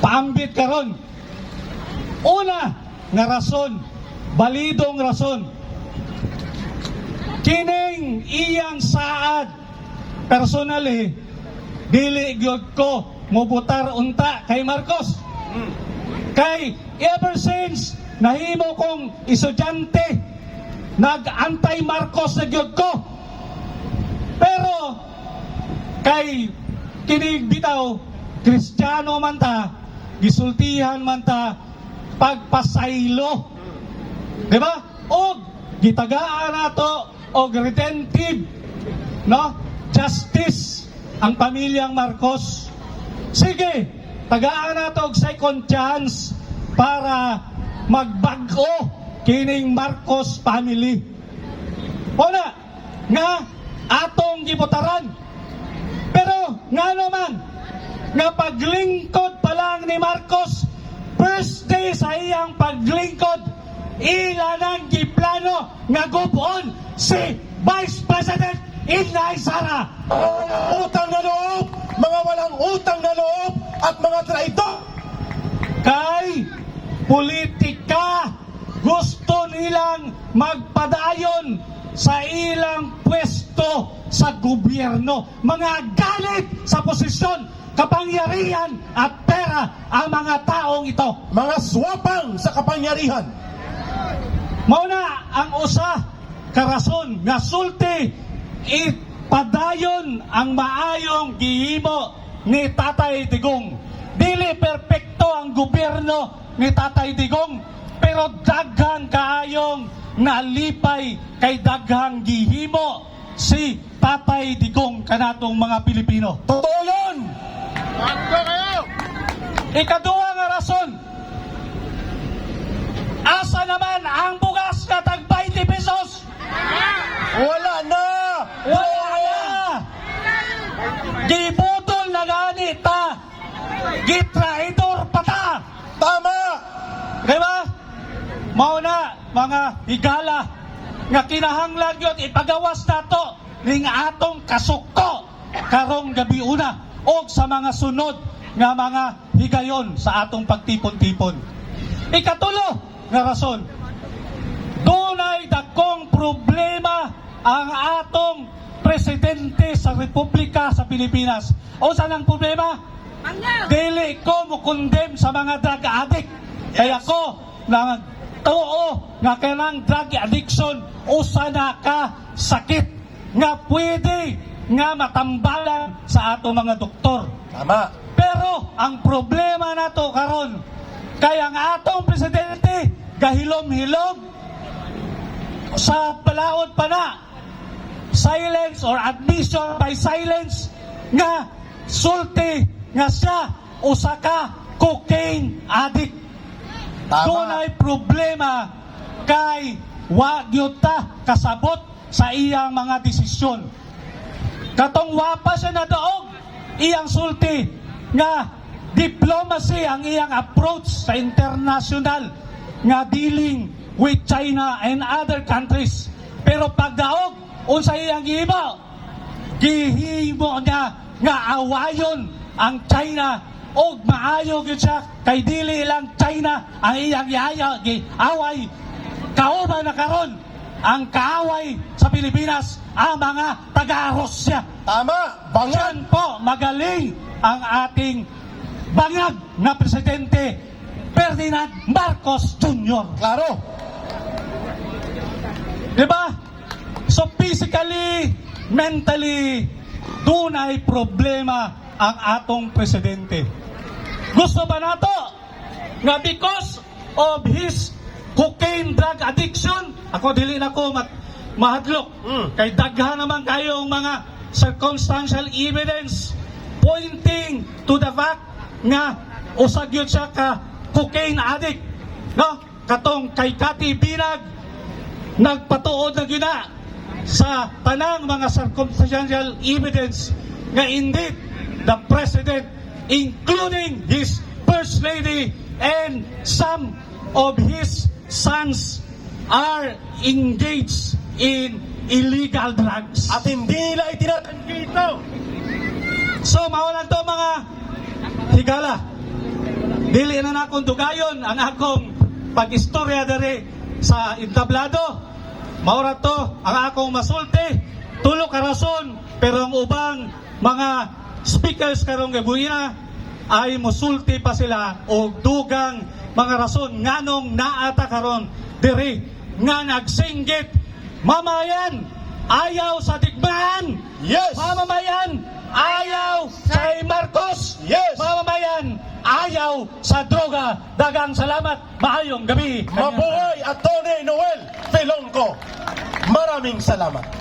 paambit karon. Una nga rason, balidong rason, kining iyang saad personally dili gyud ko mubutar unta kay Marcos. Kay ever since nahimo kong estudyante, nag-antay Marcos na gyud ko. Pero kay kining bitaw Kristiyano man ta, gisultihan man ta, pagpasaylo, di ba? O gitagaan nato og retentive, no, justice ang pamilyang Marcos. Sige, tagaan nato og second chance para magbag-o kining Marcos family. Una nga atong gibutaran, pero nga naman nga paglingkod pa lang ni Marcos, first day sa iyang paglingkod, ila nang giplano nga gubon si Vice President Inday Sara. Utang na loob, mga walang utang na loob at mga traidor. Kay politika, gusto nilang magpadayon sa ilang pwesto sa gobyerno. Mga galit sa posisyon, kapangyarihan at pera ang mga taong ito. Mga swapang sa kapangyarihan. Mauna ang usa karason nga sulti ipadayon ang maayong gihimo ni Tatay Digong. Dili perpekto ang gobyerno ni Tatay Digong, pero daghang kaayong nalipay kay daghang gihimo si Tatay Digong kanatong mga Pilipino. Totoo yun! Ikaduha nga rason, asa naman ang bugas na tag 20 pesos? Wala na! Wala na! Gibutol na gani ta! Gitraidor pa ta! Tama! Diba? Mauna, mga higala, nga kinahanglan yun, ipagawas na to ning atong kasuko karong gabi una o sa mga sunod nga mga higayon sa atong pagtipon-tipon. Ikatulo nga rason, dunay dakong problema ang atong presidente sa Republika sa Pilipinas. O saan ang problema? Dili ko mo condemn sa mga drug addict. Kaya ko na tuo nga kanang drug addiction usa na ka sakit nga pwede nga matambalan sa atong mga doktor. Tama. Pero ang problema nato karon kay ang atong presidente gahilom-hilom sa palaod pa na silence or admission by silence nga sulti nga siya usa ka cocaine addict. Tama. Doon ay problema kay wa gyud ta kasabot sa iyang mga desisyon. Katong wapa siya na daog iyang sulti nga diplomacy ang iyang approach sa international nga dealing with China and other countries. Pero pagdaog unsa iyang gihimo niya nga awayon ang China og maayo gyud siya kay dili lang China ang iyang away, kauban na karon ang kaaway sa Pilipinas ang mga taga-Rusya. Tama. Bangyan. Diyan po magaling ang ating bangag na presidente Ferdinand Marcos Jr. Klaro. Diba? So physically, mentally, dunay problema ang atong presidente. Gusto ba nato nga because of his cocaine drug addiction, ako dili na ko mahadlok, kay daghan naman kayong mga circumstantial evidence pointing to the fact nga usag yun siya ka cocaine addict, no? Katong kay Cathy Binag nagpatuod na yun na sa tanang mga circumstantial evidence nga indeed the president, including his first lady and some of his sons, are engaged in illegal drugs. At hindi nila itinatanggi ito. So mawalan to mga higala. Dili na akong dugayon ang akong pag-istorya dere sa entablado. Maura to ang akong masulti. Tulo ka rason, pero ang ubang mga speakers karong gabuina ay musulti pa sila o dugang mga rason nganong naata karon diri nga nagsinggit. Mamayan, ayaw sa digmaan. Yes! Mamamayan, ayaw kay Marcos. Yes! Mamamayan, ayaw sa droga. Dagang salamat. Mahayong gabi. Mabuhay Atty. Noel Filonco. Maraming salamat.